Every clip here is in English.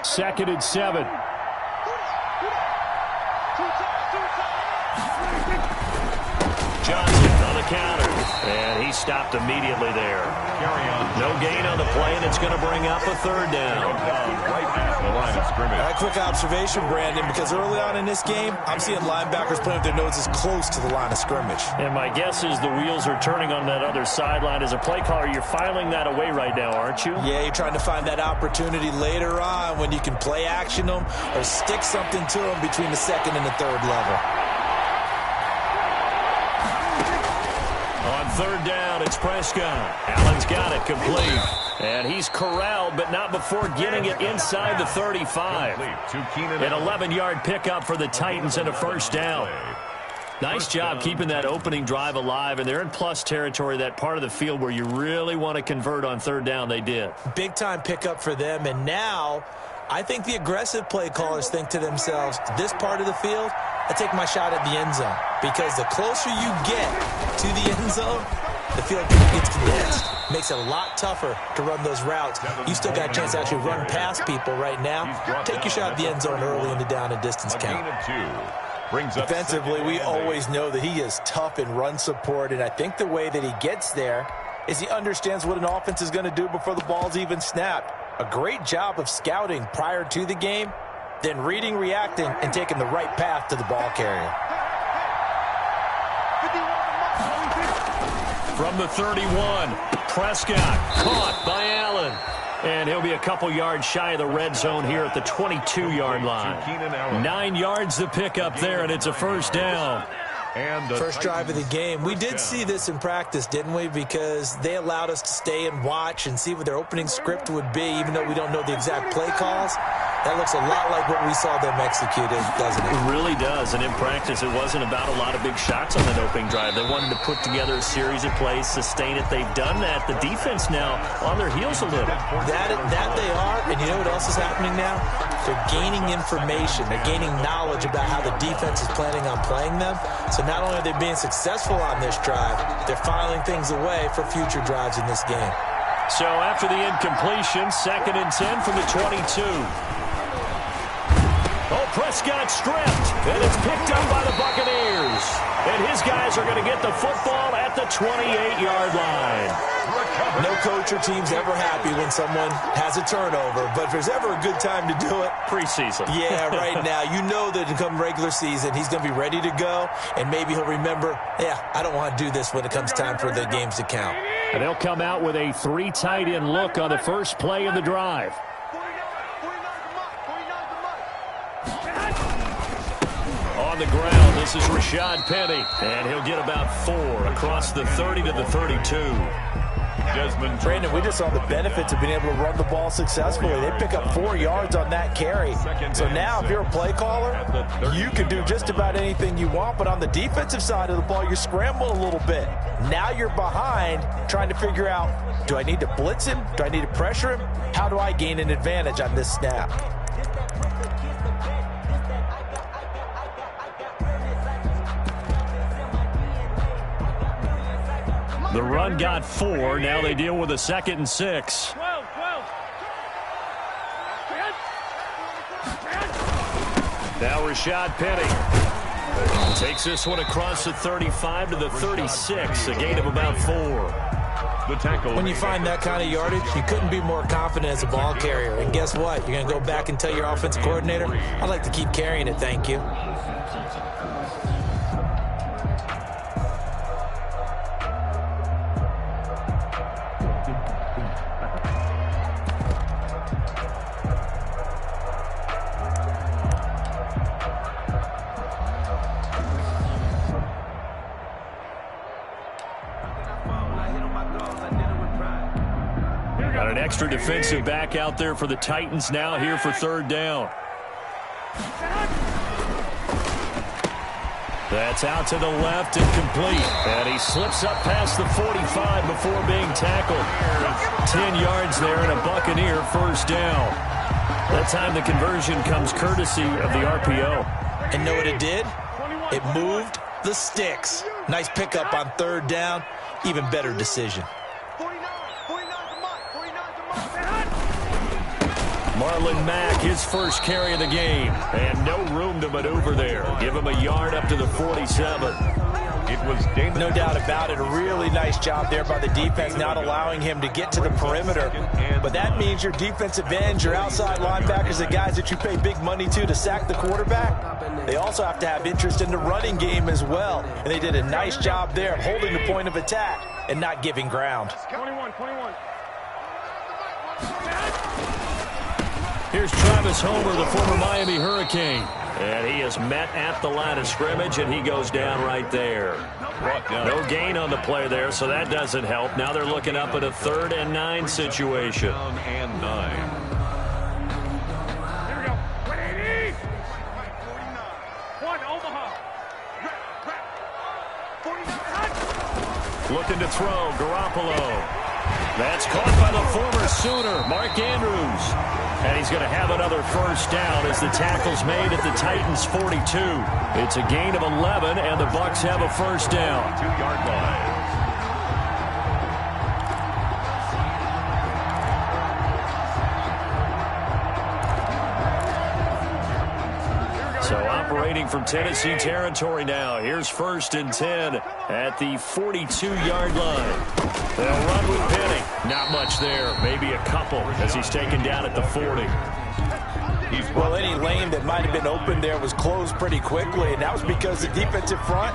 2nd and 7. Johnson on the counter. And he stopped immediately there. No gain on the play, and it's going to bring up a 3rd down. A quick observation, Brandon, because early on in this game, I'm seeing linebackers playing with their noses close to the line of scrimmage. And my guess is the wheels are turning on that other sideline. As a play caller, you're filing that away right now, aren't you? Yeah, you're trying to find that opportunity later on when you can play action them or stick something to them between the 2nd and the 3rd level. On 3rd down, it's Prescott. Allen's got it complete. And he's corralled, but not before getting it inside the 35. An 11-yard pickup for the Titans and a 1st down. Nice job keeping that opening drive alive, and they're in plus territory, that part of the field where you really want to convert on 3rd down. They did. Big-time pickup for them, and now I think the aggressive play callers think to themselves, this part of the field, I take my shot at the end zone, because the closer you get to the end zone, the field gets condensed. Makes it a lot tougher to run those routes. You still got a chance to actually run past people right now. Take your shot at the end zone early in the down and distance count. Defensively, we always know that he is tough in run support, and I think the way that he gets there is he understands what an offense is going to do before the ball's even snapped. A great job of scouting prior to the game, then reading, reacting, and taking the right path to the ball carrier. From the 31, Prescott caught by Allen. And he'll be a couple yards shy of the red zone here at the 22-yard line. 9 yards to pick up there, and it's a 1st down. First drive of the game. We did see this in practice, didn't we? Because they allowed us to stay and watch and see what their opening script would be, even though we don't know the exact play calls. That looks a lot like what we saw them execute, doesn't it? It really does. And in practice, it wasn't about a lot of big shots on that opening drive. They wanted to put together a series of plays, sustain it. They've done that. The defense now on their heels a little. That they are. And you know what else is happening now? They're gaining information. They're gaining knowledge about how the defense is planning on playing them. So not only are they being successful on this drive, they're filing things away for future drives in this game. So after the incompletion, 2nd and 10 from the 22. Oh, Prescott stripped, and it's picked up by the Buccaneers. And his guys are going to get the football at the 28-yard line. No coach or team's ever happy when someone has a turnover, but if there's ever a good time to do it, preseason. Yeah, right now. You know that come regular season, he's going to be ready to go, and maybe he'll remember, yeah, I don't want to do this when it comes time for the games to count. And they'll come out with a 3 tight end look on the first play of the drive. On the ground, this is Rashad Penny, and he'll get about 4 across the 30 to the 32. Brandon, we just saw the benefits of being able to run the ball successfully. They pick up 4 yards on that carry. So now if you're a play caller, you can do just about anything you want, but on the defensive side of the ball, you scramble a little bit. Now you're behind trying to figure out, do I need to blitz him? Do I need to pressure him? How do I gain an advantage on this snap? The run got 4. Now they deal with a 2nd and 6. Now Rashad Penny takes this one across the 35 to the 36. A gain of about 4. The tackle. When you find that kind of yardage, you couldn't be more confident as a ball carrier. And guess what? You're going to go back and tell your offensive coordinator, I'd like to keep carrying it, thank you. Got an extra defensive back out there for the Titans now here for 3rd down. That's out to the left and complete. And he slips up past the 45 before being tackled. 10 yards there and a Buccaneer 1st down. That time the conversion comes courtesy of the RPO. And know what it did? It moved the sticks. Nice pickup on 3rd down. Even better decision. Marlon Mack, his first carry of the game. And no room to maneuver there. Give him a yard up to the 47. It was no doubt about it. A really nice job there by the defense, not allowing him to get to the perimeter. But that means your defensive ends, your outside linebackers, the guys that you pay big money to sack the quarterback, they also have to have interest in the running game as well. And they did a nice job there of holding the point of attack and not giving ground. 21. Here's Travis Homer, the former Miami Hurricane. And he is met at the line of scrimmage, and he goes down right there. No gain on the play there, so that doesn't help. Now they're looking up at a 3rd and 9 situation. Down and 9. Here we go. 180. 1 Omaha. Looking to throw, Garoppolo. That's caught by the former Sooner, Mark Andrews. And he's going to have another first down as the tackle's made at the Titans' 42. It's a gain of 11, and the Bucs have a first down. 2-yard line. So operating from Tennessee territory now. Here's 1st and 10 at the 42-yard line. They'll run with Penny. Not much there. Maybe a couple as he's taken down at the 40. Well, any lane that might have been open there was closed pretty quickly, and that was because the defensive front,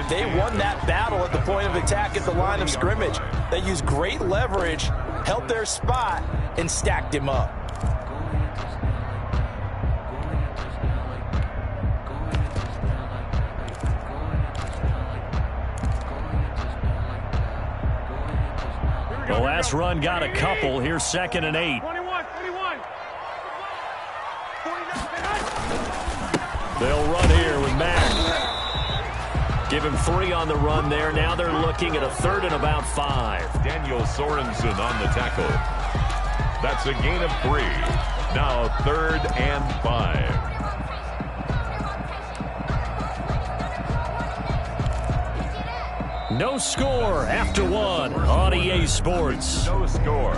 they won that battle at the point of attack at the line of scrimmage. They used great leverage, held their spot, and stacked him up. The last run got a couple. Here's 2nd and 8. 21. They'll run here with Mack. Give him 3 on the run there. Now they're looking at a 3rd and about 5. Daniel Sorensen on the tackle. That's a gain of 3. Now 3rd and 5. No score after 1 on EA Sports. No score.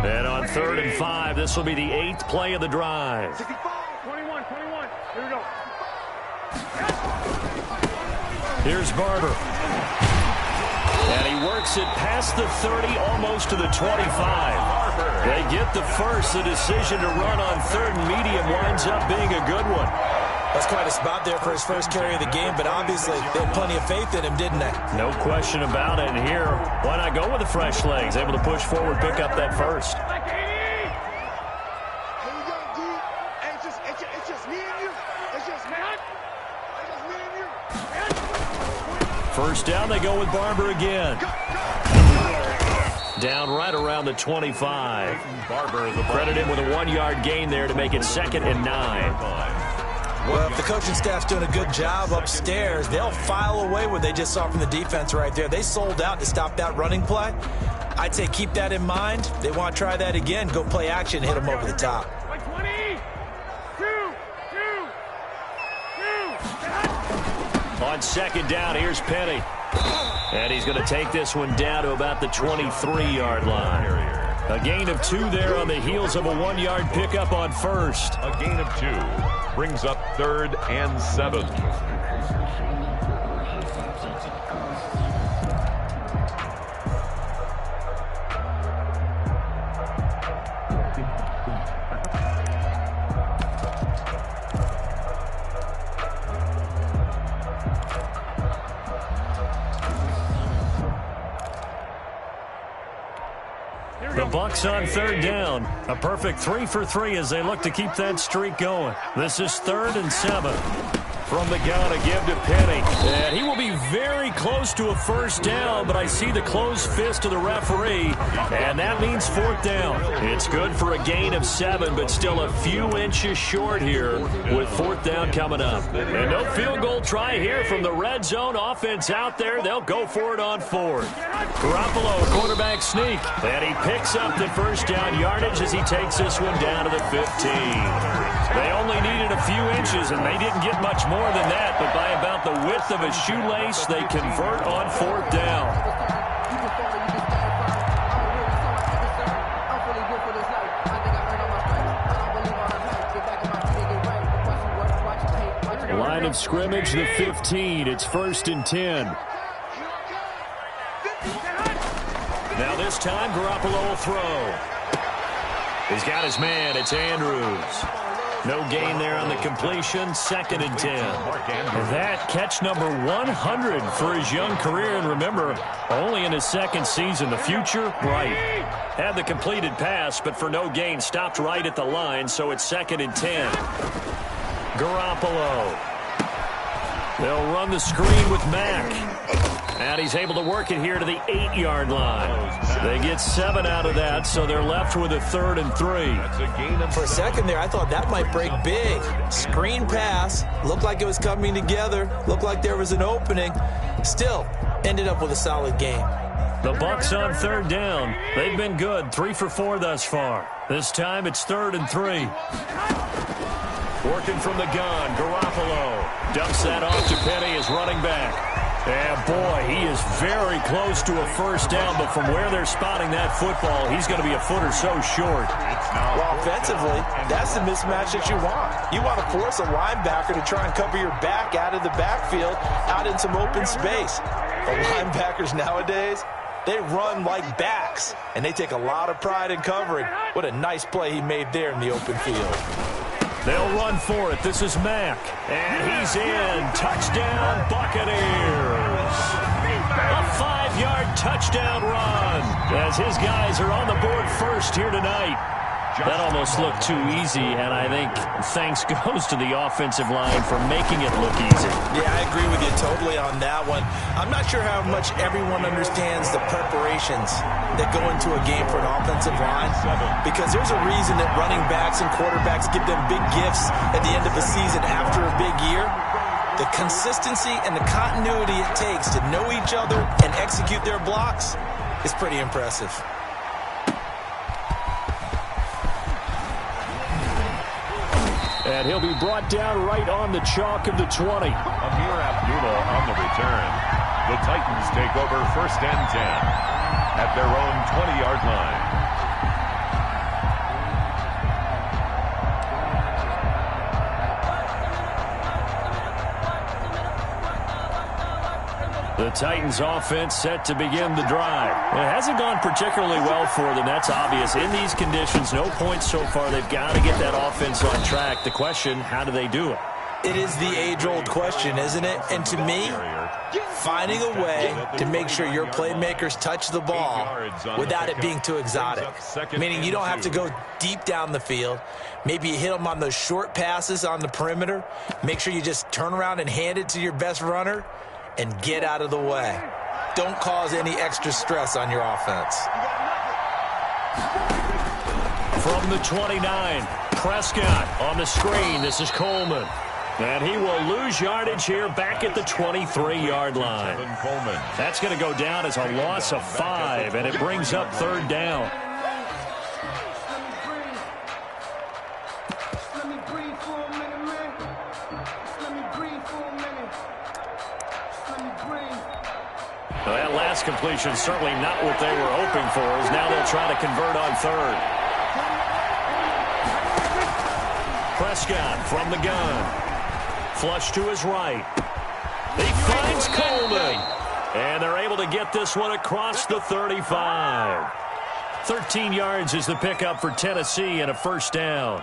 And on 3rd and 5, this will be the 8th play of the drive. 21. Here we go. Here's Barber. And he works it past the 30, almost to the 25. They get the first. The decision to run on 3rd and medium winds up being a good one. That's quite a spot there for his first carry of the game, but obviously they had plenty of faith in him, didn't they? No question about it. And here, why not go with the fresh legs? Able to push forward, pick up that first. First down, they go with Barber again. Down right around the 25. Barber, Credit him with a 1-yard gain there to make it 2nd and 9. Well, if the coaching staff's doing a good job upstairs, they'll file away what they just saw from the defense right there. They sold out to stop that running play. I'd say keep that in mind. They want to try that again. Go play action, hit them over the top. 20. 2. On 2nd down, here's Penny. And he's going to take this one down to about the 23-yard line. A gain of 2 there on the heels of a 1-yard pickup on 1st. A gain of 2 brings up 3rd and 7. The Bucs on 3rd down. A perfect 3 for 3 as they look to keep that streak going. This is 3rd and 7. from the gun, a give to Penny. And he will be very close to a first down, but I see the closed fist of the referee, and that means fourth down. It's good for a gain of 7, but still a few inches short here with fourth down coming up. And no field goal try here from the red zone offense out there. They'll go for it on 4th. Garoppolo, quarterback sneak, and he picks up the first down yardage as he takes this one down to the 15. They only needed a few inches, and they didn't get much more than that, but by about the width of a shoelace, they convert on fourth down. Line of scrimmage, the 15. It's 1st and 10. Now this time, Garoppolo will throw. He's got his man. It's Andrews. No gain there on the completion. 2nd and 10. That catch number 100 for his young career. And remember, only in his 2nd season. The future, bright. Had the completed pass, but for no gain, stopped right at the line. So it's 2nd and 10. Garoppolo. They'll run the screen with Mack. And he's able to work it here to the 8-yard line. They get 7 out of that, so they're left with a 3rd and 3. For a second there, I thought that might break big. Screen pass. Looked like it was coming together. Looked like there was an opening. Still, ended up with a solid game. The Bucs on 3rd down. They've been good. 3 for 4 thus far. This time it's 3rd and 3. Working from the gun, Garoppolo dumps that off to Penny as running back. And boy, he is very close to a first down, but from where they're spotting that football, he's going to be a foot or so short. Well, offensively, that's the mismatch that you want. You want to force a linebacker to try and cover your back out of the backfield, out in some open space. The linebackers nowadays, they run like backs, and they take a lot of pride in covering. What a nice play he made there in the open field. They'll run for it. This is Mack. And he's in. Touchdown, Buccaneers. A 5-yard touchdown run as his guys are on the board first here tonight. That almost looked too easy, and I think thanks goes to the offensive line for making it look easy. Yeah, I agree with you totally on that one. I'm not sure how much everyone understands the preparations that go into a game for an offensive line, because there's a reason that running backs and quarterbacks give them big gifts at the end of the season after a big year. The consistency and the continuity it takes to know each other and execute their blocks is pretty impressive. And he'll be brought down right on the chalk of the 20. Amir Abdullah on the return. The Titans take over 1st and 10 at their own 20-yard line. The Titans offense set to begin the drive. It hasn't gone particularly well for them. That's obvious. In these conditions, no points so far. They've got to get that offense on track. The question, how do they do it? It is the age-old question, isn't it? And to me, finding a way to make sure your playmakers touch the ball without it being too exotic. Meaning you don't have to go deep down the field. Maybe you hit them on those short passes on the perimeter. Make sure you just turn around and hand it to your best runner and get out of the way. Don't cause any extra stress on your offense. From the 29, Prescott on the screen. This is Coleman. And he will lose yardage here back at the 23-yard line. That's going to go down as a loss of 5, and it brings up 3rd down. Well, that last completion certainly not what they were hoping for, as now they'll try to convert on 3rd. Prescott from the gun. Flush to his right. He finds Coleman. And they're able to get this one across the 35. 13 yards is the pickup for Tennessee and a first down.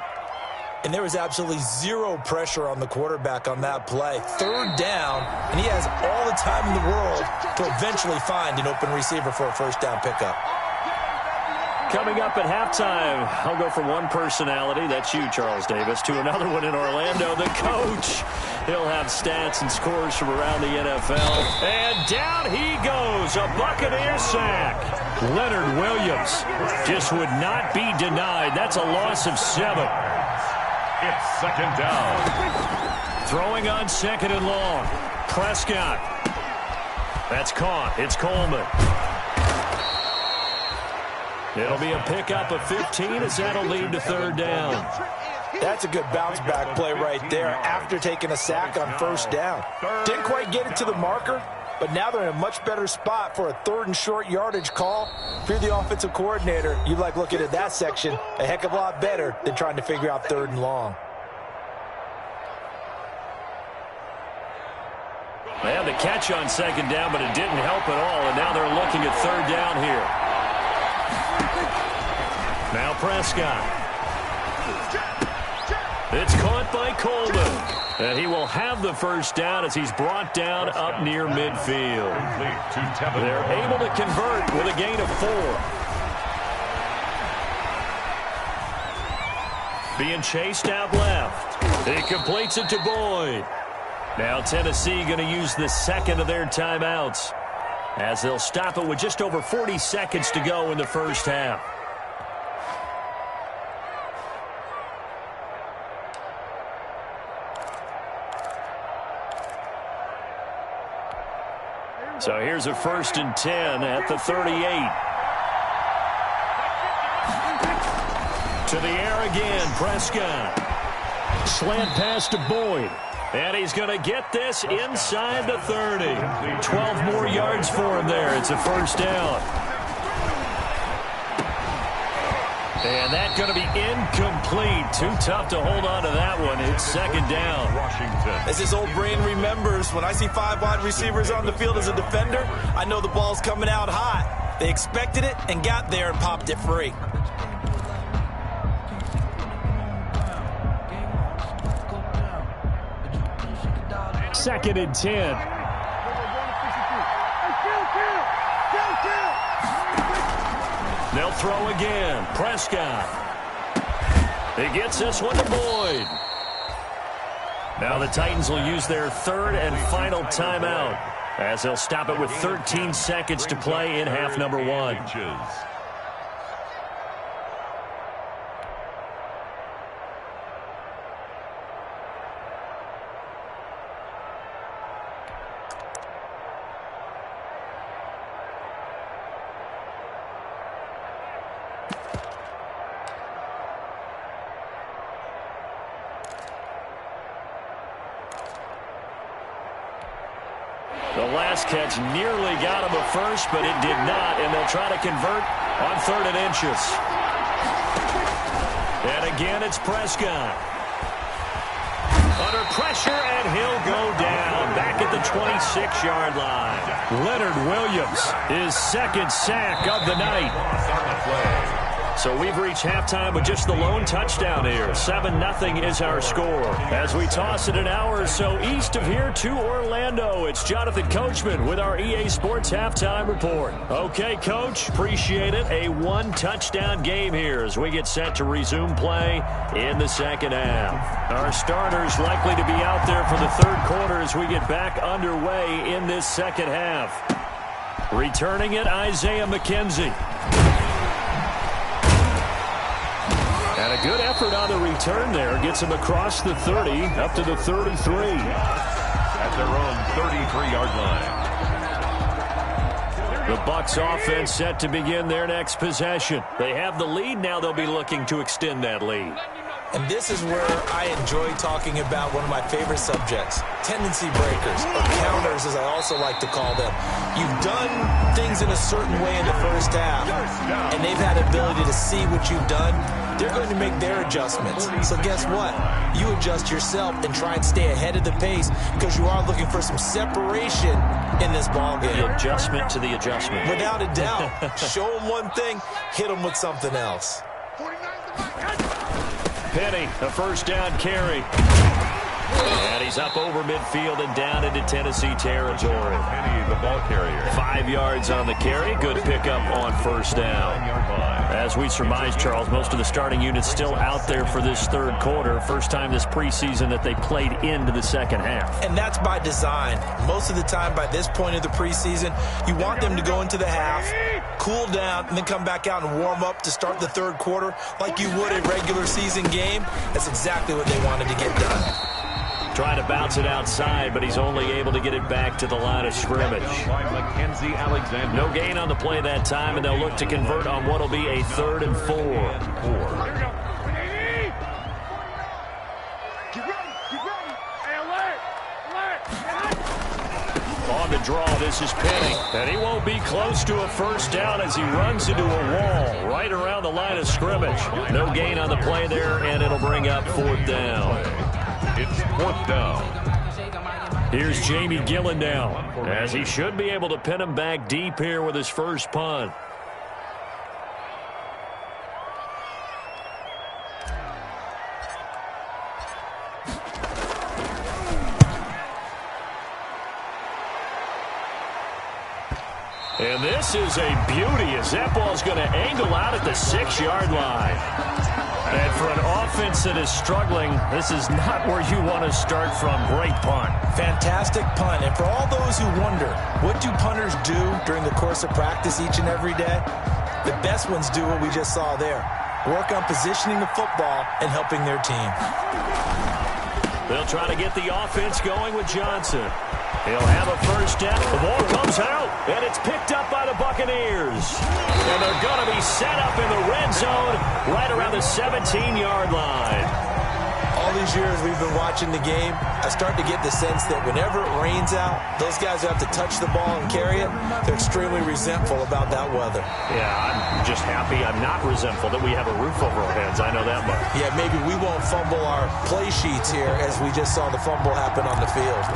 And there was absolutely zero pressure on the quarterback on that play. 3rd down, and he has all the time in the world to eventually find an open receiver for a first down pickup. Coming up at halftime, I'll go from one personality, that's you, Charles Davis, to another one in Orlando, the coach. He'll have stats and scores from around the NFL. And down he goes, a Buccaneer sack. Leonard Williams just would not be denied. That's a loss of 7. It's second down. Throwing on second and long. Prescott. That's caught. It's Coleman. It'll be a pickup of 15 as that'll lead to third down. That's a good bounce-back play right there after taking a sack on first down. Didn't quite get it to the marker, but now they're in a much better spot for a third and short yardage call. If you're the offensive coordinator, you like looking at that section a heck of a lot better than trying to figure out third and long. They had the catch on second down, but it didn't help at all, and now they're looking at third down here. Now Prescott. It's caught by Coleman. And he will have the first down as he's brought down up near midfield. They're able to convert with a gain of 4. Being chased out left. He completes it to Boyd. Now Tennessee going to use the second of their timeouts as they'll stop it with just over 40 seconds to go in the first half. So here's a 1st and 10 at the 38. To the air again, Prescott. Slant pass to Boyd. And he's going to get this inside the 30. 12 more yards for him there. It's a first down. And that's going to be incomplete. Too tough to hold on to that one. It's second down. Washington. As his old brain remembers, when I see 5 wide receivers on the field as a defender, I know the ball's coming out hot. They expected it and got there and popped it free. Second and 10. They'll throw again. Prescott. He gets this one to Boyd. Now the Titans will use their third and final timeout as they'll stop it with 13 seconds to play in half number 1. The last catch nearly got him a first, but it did not, and they'll try to convert on 3rd and inches. And again, it's Prescott. Under pressure, and he'll go down back at the 26-yard line. Leonard Williams, his second sack of the night. So we've reached halftime with just the lone touchdown here. 7-0 is our score. As we toss it an hour or so east of here to Orlando, it's Jonathan Coachman with our EA Sports Halftime Report. Okay, Coach, appreciate it. A 1-touchdown game here as we get set to resume play in the second half. Our starters likely to be out there for the third quarter as we get back underway in this second half. Returning it, Isaiah McKenzie. And a good effort on the return there. Gets him across the 30, up to the 33. At their own 33-yard line. The Bucs offense set to begin their next possession. They have the lead. Now they'll be looking to extend that lead. And this is where I enjoy talking about one of my favorite subjects, tendency breakers, or counters as I also like to call them. You've done things in a certain way in the first half, and they've had the ability to see what you've done. They're going to make their adjustments. So guess what? You adjust yourself and try and stay ahead of the pace because you are looking for some separation in this ball game. The adjustment to the adjustment. Without a doubt. Show them one thing, hit them with something else. Penny, a first down carry. And he's up over midfield and down into Tennessee territory. Penny, the ball carrier. 5 yards on the carry. Good pickup on first down. As we surmise, Charles, most of the starting units still out there for this third quarter. First time this preseason that they played into the second half. And that's by design. Most of the time by this point of the preseason, you want them to go into the half, cool down, and then come back out and warm up to start the third quarter like you would a regular season game. That's exactly what they wanted to get done. Trying to bounce it outside, but he's only able to get it back to the line of scrimmage. No gain on the play that time, and they'll look to convert on what will be a 3rd and 4. On the draw, this is Penny, and he won't be close to a first down as he runs into a wall right around the line of scrimmage. No gain on the play there, and it'll bring up 4th down. It's 4th down. Here's Jamie Gillen now, as he should be able to pin him back deep here with his first punt. And this is a beauty as that ball's going to angle out at the 6-yard line. And for an offense that is struggling, this is not where you want to start from. Great punt. Fantastic punt. And for all those who wonder, what do punters do during the course of practice each and every day? The best ones do what we just saw there. Work on positioning the football and helping their team. They'll try to get the offense going with Johnson. He'll have a first down. The ball comes out, and it's picked up by the Buccaneers. And they're going to be set up in the red zone right around the 17-yard line. All these years we've been watching the game, I start to get the sense that whenever it rains out, those guys who have to touch the ball and carry it, they're extremely resentful about that weather. Yeah, I'm just happy I'm not resentful that we have a roof over our heads. I know that much. Yeah, maybe we won't fumble our play sheets here as we just saw the fumble happen on the field.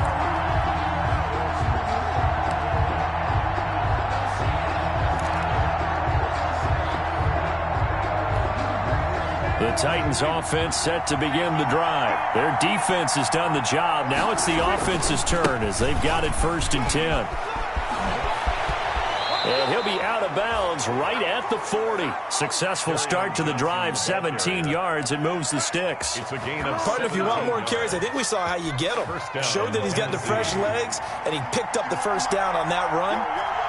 The Titans offense set to begin the drive. Their defense has done the job. Now it's the offense's turn as they've got it 1st and 10. And he'll be out of bounds right at the 40. Successful start to the drive, 17 yards, and moves the sticks. It's a gain of Partner, if you want more carries, I think we saw how you get them. Showed that he's got the fresh legs, and he picked up the first down on that run.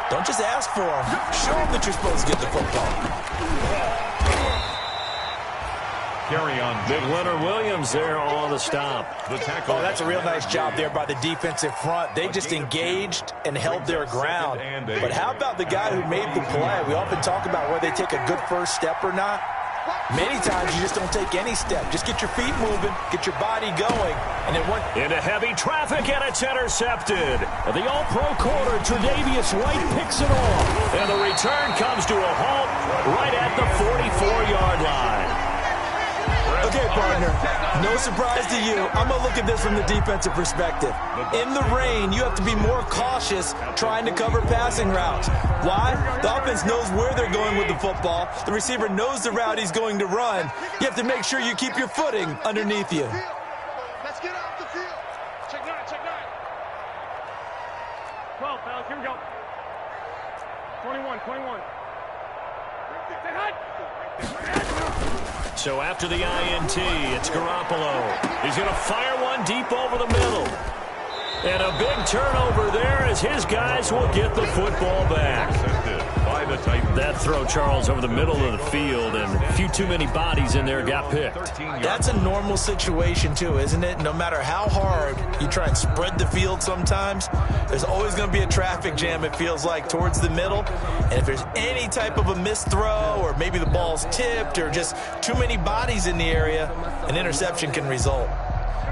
Don't just ask for him. Show him that you're supposed to get the football. Carry on. Big Leonard Williams there on the stop. The tackle. Oh, that's a real nice job there by the defensive front. They just engaged and held their ground. But how about the guy who made the play? We often talk about whether they take a good first step or not. Many times you just don't take any step. Just get your feet moving, get your body going, and then once into heavy traffic, and it's intercepted. The all-pro corner, Tre'Davious White picks it off. And the return comes to a halt right at the 44-yard line. Okay, partner, no surprise to you. I'm going to look at this from the defensive perspective. In the rain, you have to be more cautious trying to cover passing routes. Why? The offense knows where they're going with the football. The receiver knows the route he's going to run. You have to make sure you keep your footing underneath you. Let's get off the field. Check 9, check 9. 12, fellas, here we go. 21, 21. Say hut. So after the INT, it's Garoppolo. He's going to fire one deep over the middle. And a big turnover there as his guys will get the football back. By the Titans. That throw, Charles, over the middle of the field, and a few too many bodies in there got picked. That's a normal situation, too, isn't it? No matter how hard you try and spread the field sometimes, there's always going to be a traffic jam, it feels like, towards the middle. And if there's any type of a missed throw or maybe the ball's tipped or just too many bodies in the area, an interception can result.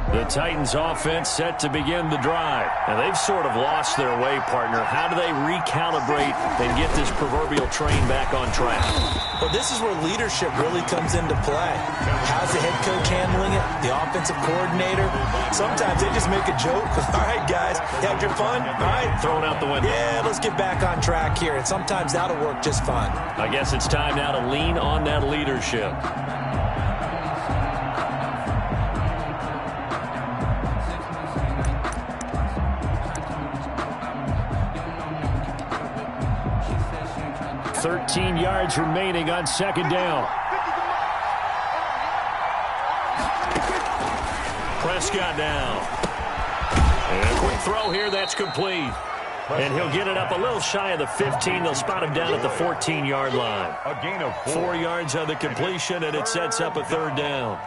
The Titans offense set to begin the drive. And they've sort of lost their way, partner. How do they recalibrate and get this proverbial train back on track? Well, this is where leadership really comes into play. How's the head coach handling it? The offensive coordinator? Sometimes they just make a joke. All right, guys, you had your fun? All right. Thrown out the window. Yeah, let's get back on track here. And sometimes that'll work just fine. I guess it's time now to lean on that leadership. 13 yards remaining on second down. Prescott now. And a quick throw here, that's complete. And he'll get it up a little shy of the 15. They'll spot him down at the 14-yard line. A gain of 4 yards on the completion, and it sets up a third down.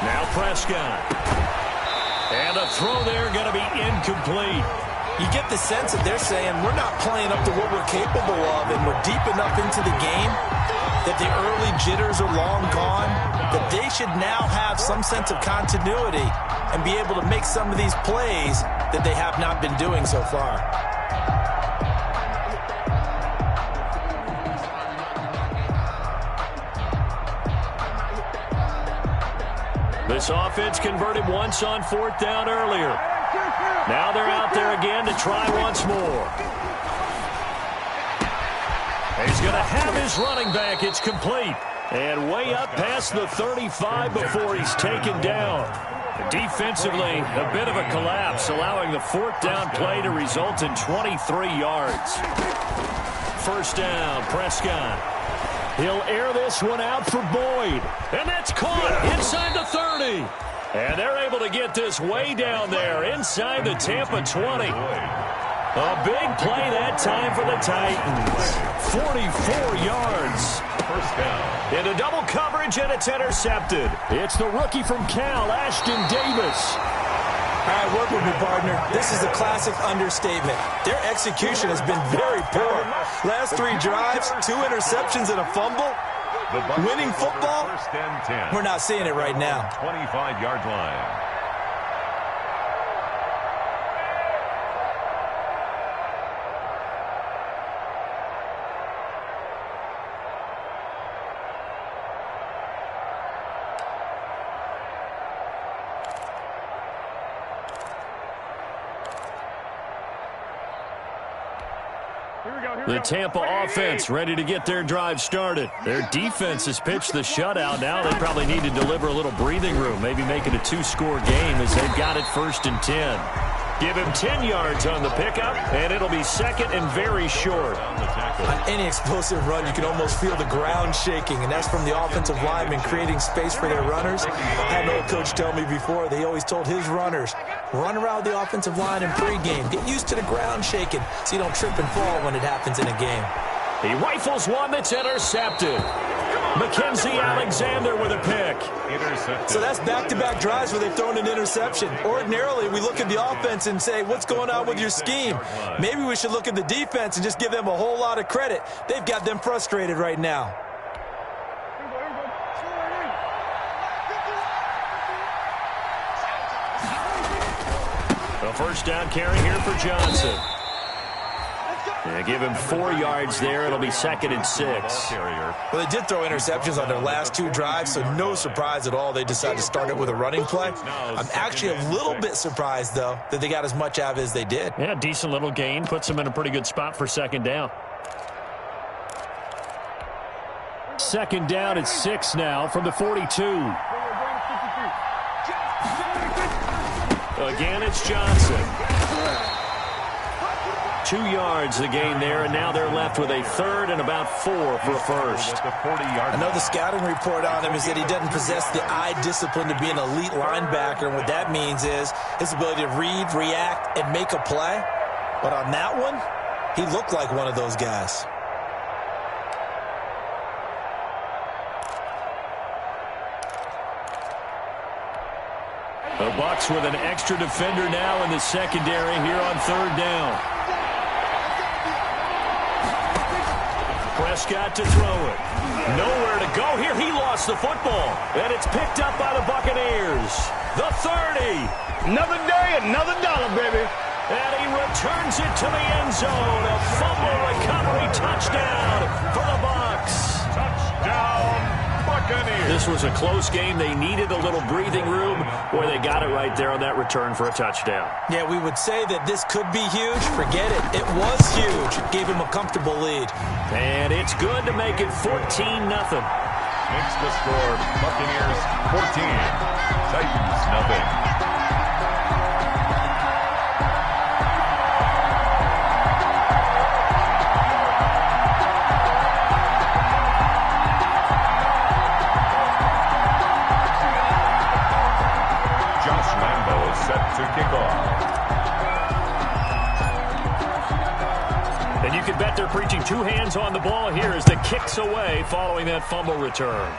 Now Prescott. And a throw there going to be incomplete. You get the sense that they're saying we're not playing up to what we're capable of, and we're deep enough into the game that the early jitters are long gone, that they should now have some sense of continuity and be able to make some of these plays that they have not been doing so far. This offense converted once on fourth down earlier. Now they're out there again to try once more. He's going to have his running back. It's complete. And way up past the 35 before he's taken down. Defensively, a bit of a collapse, allowing the fourth down play to result in 23 yards. First down, Prescott. He'll air this one out for Boyd. And that's caught inside the 30. And they're able to get this way down there inside the Tampa 20. A big play that time for the Titans. 44 yards. First down. Into double coverage, and it's intercepted. It's the rookie from Cal, Ashton Davis. All right, work with me, partner. This is a classic understatement. Their execution has been very poor. Last 3 drives, 2 interceptions and a fumble. Winning football, we're not seeing it right now. 25-yard line. The Tampa offense ready to get their drive started. Their defense has pitched the shutout. Now they probably need to deliver a little breathing room, maybe make it a 2-score game as they've got it 1st and 10. Give him 10 yards on the pickup, and it'll be second and very short. On any explosive run, you can almost feel the ground shaking, and that's from the offensive linemen creating space for their runners. I had an old coach tell me before, they always told his runners, run around the offensive line in pregame. Get used to the ground shaking so you don't trip and fall when it happens in a game. He rifles one that's intercepted. Mackenzie Alexander with a pick. So that's back-to-back drives where they've thrown an interception. Ordinarily, we look at the offense and say, what's going on with your scheme? Maybe we should look at the defense and just give them a whole lot of credit. They've got them frustrated right now. A first down carry here for Johnson. Yeah, give him 4 yards there. It'll be 2nd and 6. Well, they did throw interceptions on their last 2 drives, so no surprise at all they decided to start it with a running play. I'm actually a little bit surprised, though, that they got as much out of it as they did. Yeah, decent little gain. Puts them in a pretty good spot for 2nd down. 2nd down at 6 now from the 42. Again, it's Johnson. 2 yards the gain there, and now they're left with a 3rd and about 4 for a first. I know the scouting report on him is that he doesn't possess the eye discipline to be an elite linebacker, and what that means is his ability to read, react, and make a play. But on that one, he looked like one of those guys. The Bucs with an extra defender now in the secondary here on 3rd down. Prescott to throw it. Nowhere to go here. He lost the football. And it's picked up by the Buccaneers. The 30. Another day, another dollar, baby. And he returns it to the end zone. A fumble recovery touchdown for the Bucs. Touchdown, Buccaneers. This was a close game. They needed a little breathing room. Boy, they got it right there on that return for a touchdown. Yeah, we would say that this could be huge. Forget it. It was huge. Gave him a comfortable lead. And it's good to make it 14-0. Makes the score Buccaneers 14, Titans nothing. Set to kick off. And you can bet they're preaching two hands on the ball here as the kick's away following that fumble return.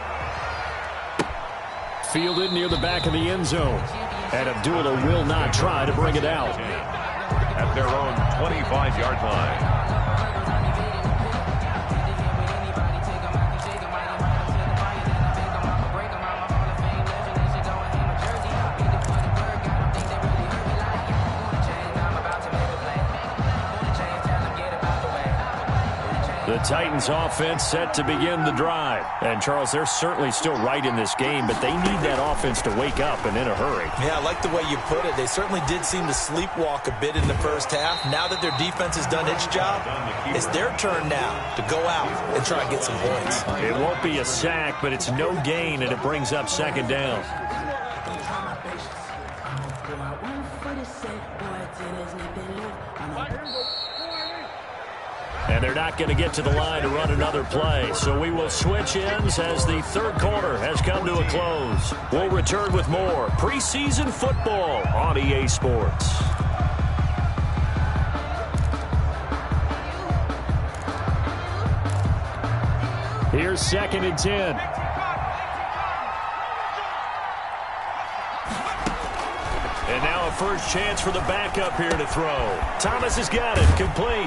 Fielded near the back of the end zone. And Abdullah will not try to bring it out. At their own 25-yard line. The Titans offense set to begin the drive. And, Charles, they're certainly still right in this game, but they need that offense to wake up and in a hurry. Yeah, I like the way you put it. They certainly did seem to sleepwalk a bit in the first half. Now that their defense has done its job, it's their turn now to go out and try and get some points. It won't be a sack, but it's no gain, and it brings up second down. And they're not going to get to the line to run another play. So we will switch ends as the third quarter has come to a close. We'll return with more preseason football on EA Sports. Here's 2nd and 10. And now a first chance for the backup here to throw. Thomas has got it, complete.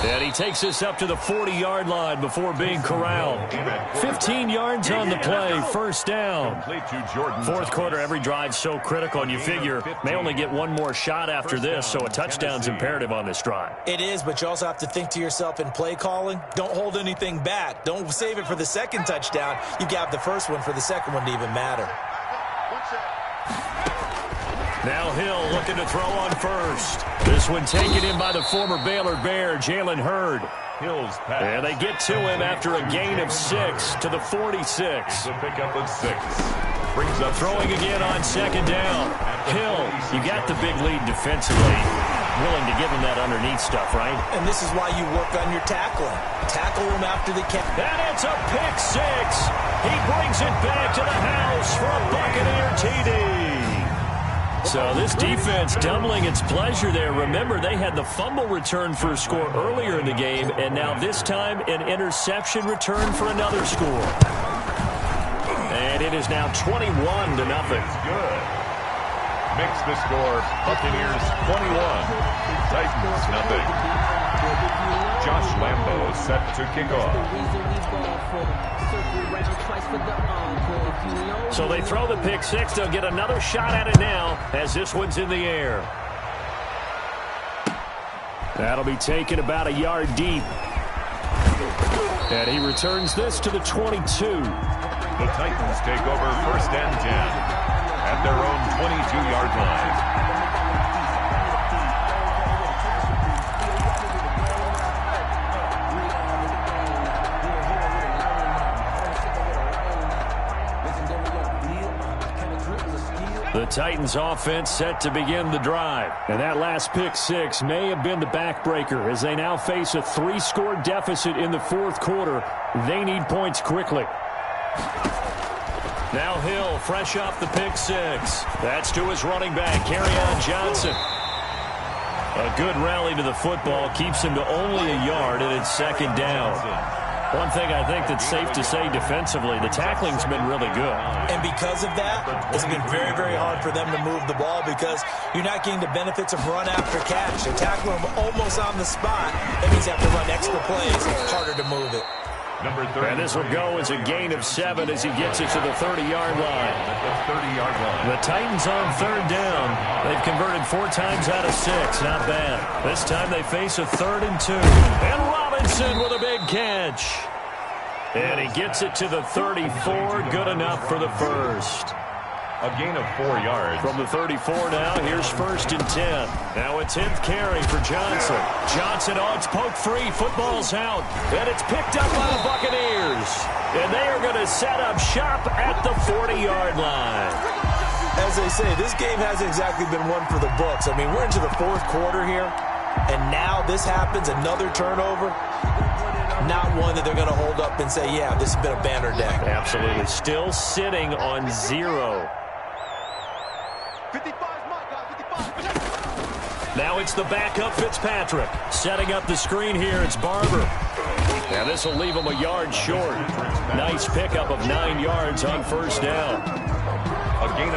And he takes us up to the 40-yard line before being corralled. 15 yards on the play, first down. Fourth quarter, every drive so critical, and you figure may only get one more shot after this, so a touchdown's imperative on this drive. It is, but you also have to think to yourself in play calling, don't hold anything back. Don't save it for the second touchdown. You got the first one for the second one to even matter. Now Hill looking to throw on first. This one taken in by the former Baylor Bear, Jalen Hurd. Hill's pass. And they get to him after a gain of 6 to the 46. The pickup of 6. Brings up throwing again on second down. Hill, you got the big lead defensively. Willing to give him that underneath stuff, right? And this is why you work on your tackling. Tackle him after the catch. And it's a pick 6. He brings it back to the house for a Buccaneer TD. So this defense doubling its pleasure there. Remember, they had the fumble return for a score earlier in the game, and now this time an interception return for another score. And it is now 21-0. Good. Makes the score Buccaneers 21, Titans nothing. Josh Lambo set to kick off. So they throw the pick 6. They'll get another shot at it now as this one's in the air. That'll be taken about a yard deep. And he returns this to the 22. The Titans take over 1st and 10 at their own 22-yard line. The Titans offense set to begin the drive. And that last pick 6 may have been the backbreaker as they now face a 3-score deficit in the fourth quarter. They need points quickly. Now Hill, fresh off the pick 6. That's to his running back, Kerryon Johnson. A good rally to the football keeps him to only a yard, and it's second down. One thing I think that's safe to say defensively, the tackling's been really good. And because of that, it's been very, very hard for them to move the ball because you're not getting the benefits of run after catch. They tackle them almost on the spot. That means you have to run extra plays. It's harder to move it. And this will go as a gain of 7 as he gets it to the 30-yard line. The Titans on third down. They've converted 4 times out of 6. Not bad. This time they face a 3rd and 2. And Robinson with a big catch. And he gets it to the 34. Good enough for the first. A gain of 4 yards. From the 34 now, here's 1st and 10. Now a 10th carry for Johnson. Johnson, it's poked free. Football's out. And it's picked up by the Buccaneers. And they are going to set up shop at the 40-yard line. As they say, this game hasn't exactly been one for the books. I mean, we're into the 4th quarter here. And now this happens, another turnover. Not one that they're going to hold up and say, yeah, this has been a banner day. Absolutely. Still sitting on 0. 55 mark, guys, 55. Now it's the backup Fitzpatrick. Setting up the screen here, it's Barber. Now this will leave him a yard short. Nice pickup of 9 yards on 1st down.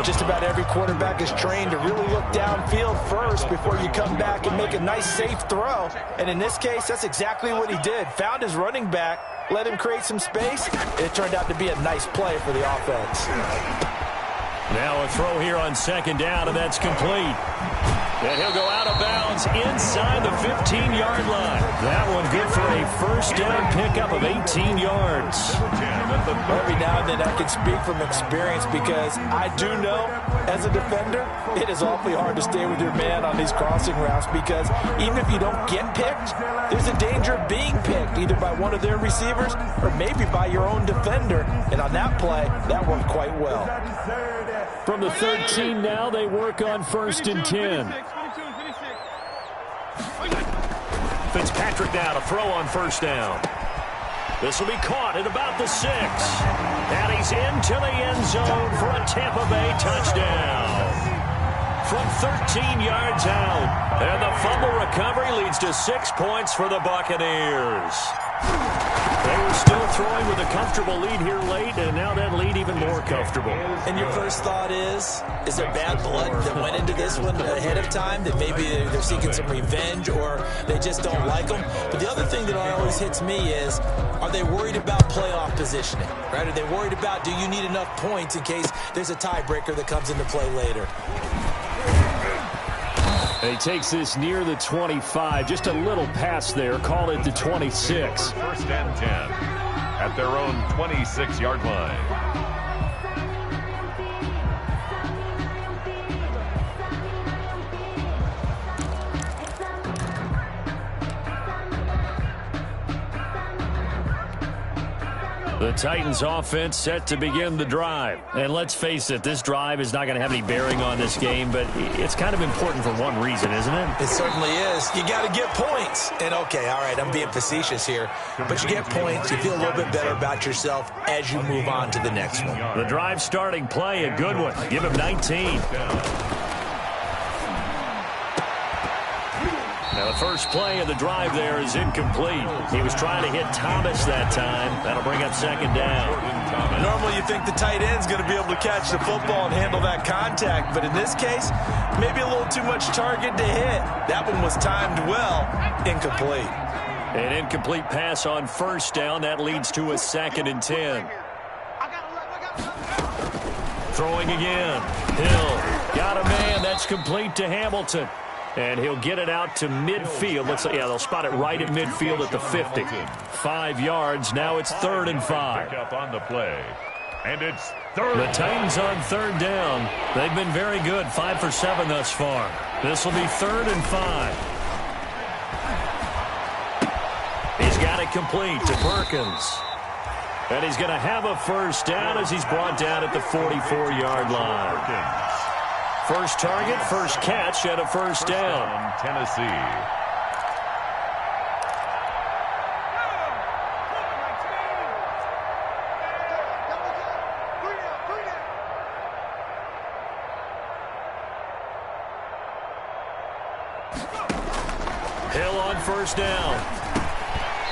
Just about every quarterback is trained to really look downfield first before you come back and make a nice, safe throw. And in this case, that's exactly what he did. Found his running back, let him create some space, and it turned out to be a nice play for the offense. Now a throw here on 2nd down, and that's complete. And he'll go out of bounds inside the 15-yard line. That one good for a 1st down pickup of 18 yards. Every now and then I can speak from experience because I do know, as a defender, it is awfully hard to stay with your man on these crossing routes because even if you don't get picked, there's a danger of being picked either by one of their receivers or maybe by your own defender. And on that play, that worked quite well. From the 13 now, they work on 1st and 10. Fitzpatrick now to throw on 1st down. This will be caught at about the 6. And he's into the end zone for a Tampa Bay touchdown. From 13 yards out. And the fumble recovery leads to 6 points for the Buccaneers. They were still throwing with a comfortable lead here late, and now that lead even more comfortable. And your first thought is there bad blood that went into this one ahead of time, that maybe they're seeking some revenge or they just don't like them? But the other thing that always hits me is, are they worried about playoff positioning? Right? Are they worried about, do you need enough points in case there's a tiebreaker that comes into play later? He takes this near the 25, just a little pass there, call it the 26. 1st and 10 at their own 26-yard line. The Titans offense set to begin the drive. And let's face it, this drive is not going to have any bearing on this game, but it's kind of important for one reason, isn't it? It certainly is. You got to get points. And okay, all right, I'm being facetious here, but you get points, you feel a little bit better about yourself as you move on to the next one. The drive starting play, a good one. Give him 19. Now the first play of the drive there is incomplete. He was trying to hit Thomas that time. That'll bring up 2nd down. Normally you think the tight end's going to be able to catch the football and handle that contact, but in this case, maybe a little too much target to hit. That one was timed well, incomplete. An incomplete pass on 1st down. That leads to a 2nd and 10. Throwing again. Hill got a man. That's complete to Hamilton. And he'll get it out to midfield. Yeah, they'll spot it right at midfield at the 50. 5 yards. Now it's 3rd and 5. Pick up on the play. And it's 3rd. The Titans on 3rd down. They've been very good. 5 for 7 thus far. This will be 3rd and 5. He's got it complete to Perkins. And he's going to have a 1st down as he's brought down at the 44-yard line. First target, first catch at a 1st down. Tennessee. Hill on 1st down.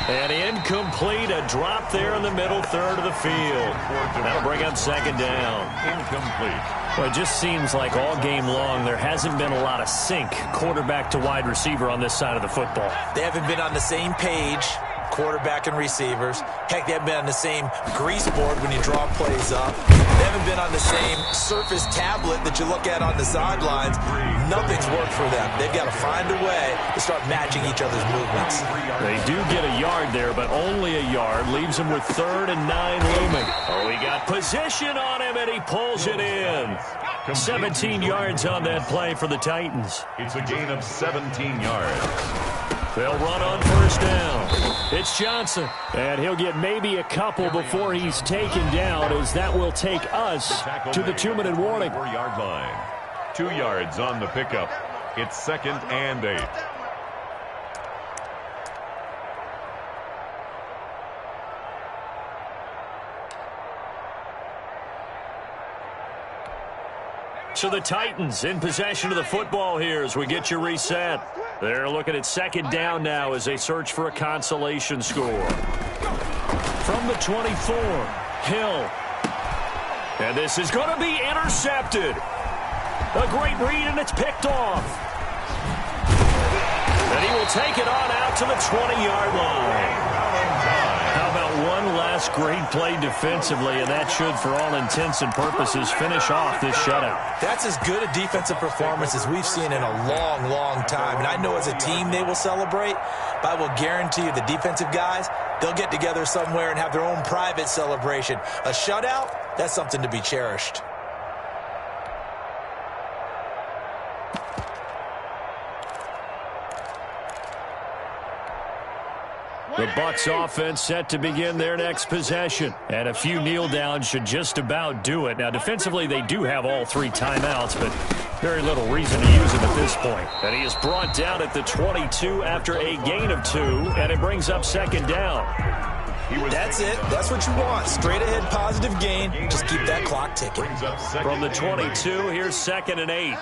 And incomplete, a drop there in the middle third of the field. That'll bring up 2nd down. Incomplete. Well, it just seems like all game long there hasn't been a lot of sync quarterback to wide receiver on this side of the football. They haven't been on the same page quarterback and receivers. Heck, they haven't been on the same grease board when you draw plays up. They haven't been on the same Surface tablet that you look at on the sidelines. Nothing's worked for them. They've got to find a way to start matching each other's movements. They do get a yard there, but only a yard. Leaves him with 3rd and 9 looming. Oh, he got position on him, and he pulls it in. 17 yards on that play for the Titans. It's a gain of 17 yards. They'll run on 1st down. It's Johnson, and he'll get maybe a couple before he's taken down, as that will take us to the 2-minute warning. 4-yard line. 2 yards on the pickup. It's 2nd and 8. So the Titans in possession of the football here as we get you reset. They're looking at 2nd down now as they search for a consolation score. From the 24, Hill. And this is going to be intercepted. A great read, and it's picked off. And he will take it on out to the 20-yard line. How about one last great play defensively, and that should, for all intents and purposes, finish off this shutout. That's as good a defensive performance as we've seen in a long, long time. And I know as a team they will celebrate, but I will guarantee you the defensive guys, they'll get together somewhere and have their own private celebration. A shutout, that's something to be cherished. The Bucs offense set to begin their next possession. And a few kneel downs should just about do it. Now, defensively, they do have all 3 timeouts, but very little reason to use them at this point. And he is brought down at the 22 after a gain of 2, and it brings up 2nd down. That's it. That's what you want. Straight ahead positive gain. Just keep that clock ticking. From the 22, here's 2nd and 8.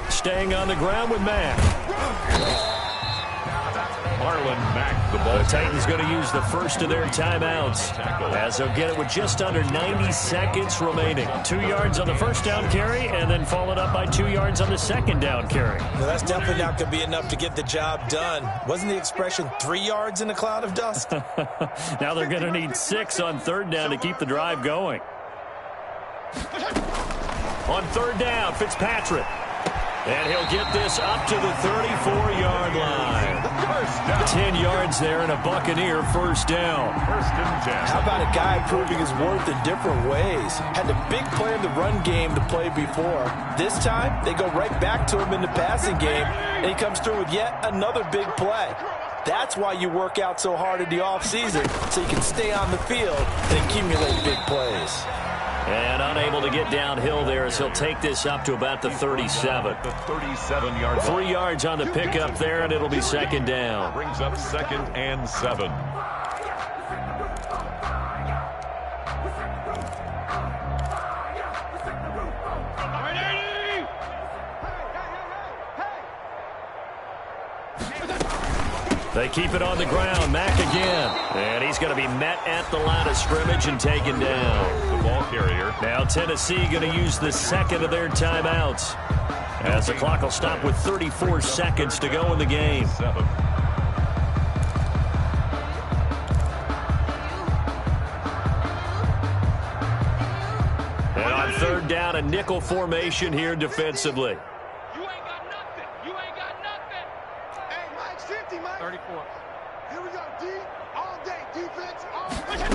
Staying on the ground with Mack. Marlon Mack, the ball. The Titans going to use the first of their timeouts as they'll get it with just under 90 seconds remaining. 2 yards on the 1st down carry, and then followed up by 2 yards on the 2nd down carry. Well, that's definitely not going to be enough to get the job done. Wasn't the expression 3 yards in a cloud of dust? Now they're going to need 6 on 3rd down to keep the drive going. On 3rd down, Fitzpatrick. And he'll get this up to the 34-yard line. 10 yards there and a Buccaneer 1st down. 1st and 10. How about a guy proving his worth in different ways? Had a big play in the run game to play before. This time, they go right back to him in the passing game, and he comes through with yet another big play. That's why you work out so hard in the offseason, so you can stay on the field and accumulate big plays. And unable to get downhill there as he'll take this up to about the 37. The 37-yard line. 3 yards on the pickup there, and it'll be 2nd down. Brings up 2nd and 7. They keep it on the ground. Mack again. And he's going to be met at the line of scrimmage and taken down. The ball carrier. Now Tennessee going to use the 2nd of their timeouts, as the clock will stop with 34 seconds to go in the game. 7. And on 3rd down, a nickel formation here defensively. 34. Here we go, D. All day, defense, all day.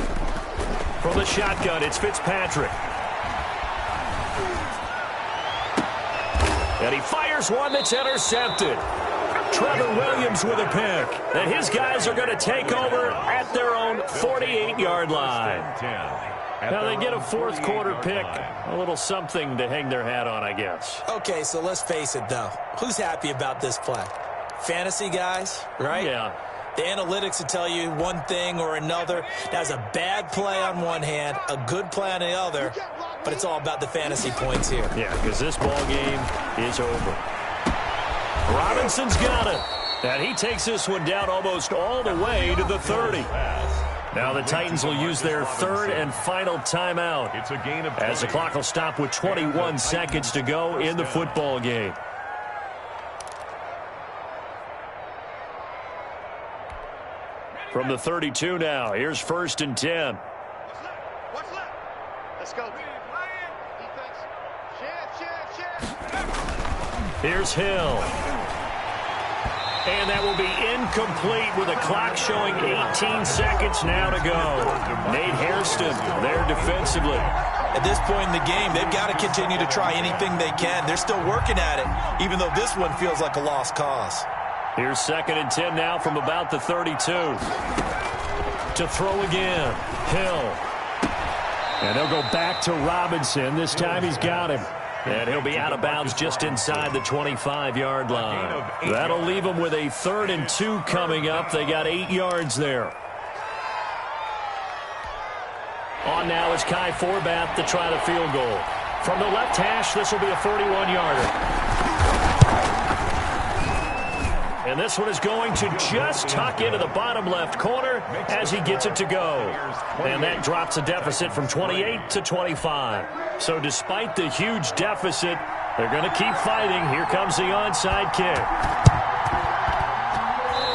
From the shotgun, it's Fitzpatrick. And he fires one that's intercepted. Trevor Williams with a pick. And his guys are going to take over at their own 48-yard line. Now they get a 4th quarter pick. A little something to hang their hat on, I guess. Okay, so let's face it, though. Who's happy about this play? Fantasy guys, right? Yeah. The analytics will tell you one thing or another. That's a bad play on one hand, a good play on the other, but it's all about the fantasy points here. Yeah, because this ball game is over. Robinson's got it. And he takes this one down almost all the way to the 30. Now the Titans will use their 3rd and final timeout, It's a gain of 20. as the clock will stop with 21 seconds to go in the football game. From the 32 now, here's 1st and 10. What's left? Let's go. Defense. Shift. Here's Hill. And that will be incomplete with a clock showing 18 seconds now to go. Nate Hairston there defensively. At this point in the game, they've got to continue to try anything they can. They're still working at it, even though this one feels like a lost cause. Here's 2nd and 10 now from about the 32. To throw again, Hill. And they'll go back to Robinson. This time he's got him. And he'll be out of bounds just inside the 25-yard line. That'll leave them with a 3rd and 2 coming up. They got 8 yards there. On now is Kai Forbath to try the field goal. From the left hash, this will be a 41-yarder. And this one is going to just tuck into the bottom left corner as he gets it to go. And that drops a deficit from 28 to 25. So despite the huge deficit, they're going to keep fighting. Here comes the onside kick.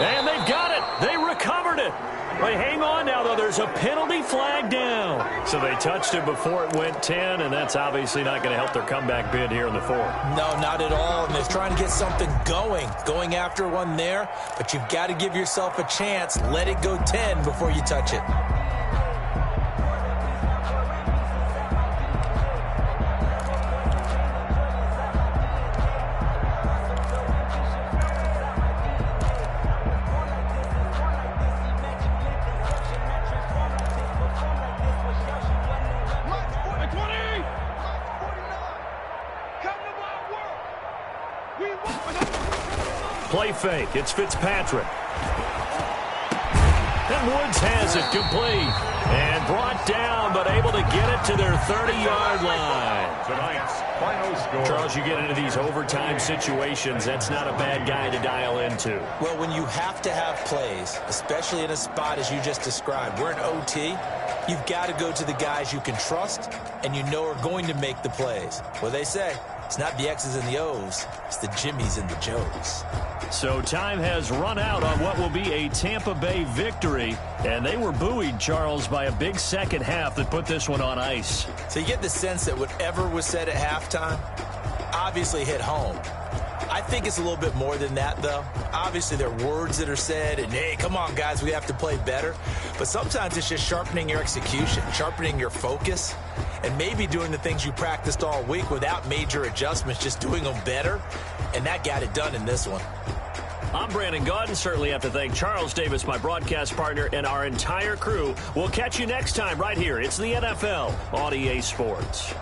And they've got it. They recovered it. They hang on now, though. There's a penalty flag down. So they touched it before it went 10, and that's obviously not going to help their comeback bid here in the 4th. No, not at all. And they're trying to get something going after one there. But you've got to give yourself a chance. Let it go 10 before you touch it. Play fake. It's Fitzpatrick. And Woods has it complete. And brought down, but able to get it to their 30-yard line. Tonight's final score. Charles, you get into these overtime situations, that's not a bad guy to dial into. Well, when you have to have plays, especially in a spot as you just described, we're in OT, you've got to go to the guys you can trust and you know are going to make the plays. Well, they say, it's not the X's and the O's, it's the Jimmies and the Joes. So time has run out on what will be a Tampa Bay victory. And they were buoyed, Charles, by a big second half that put this one on ice. So you get the sense that whatever was said at halftime obviously hit home. I think it's a little bit more than that, though. Obviously, there are words that are said, and, hey, come on, guys, we have to play better. But sometimes it's just sharpening your execution, sharpening your focus, and maybe doing the things you practiced all week without major adjustments, just doing them better, and that got it done in this one. I'm Brandon Gaudin. Certainly have to thank Charles Davis, my broadcast partner, and our entire crew. We'll catch you next time right here. It's the NFL on EA Sports.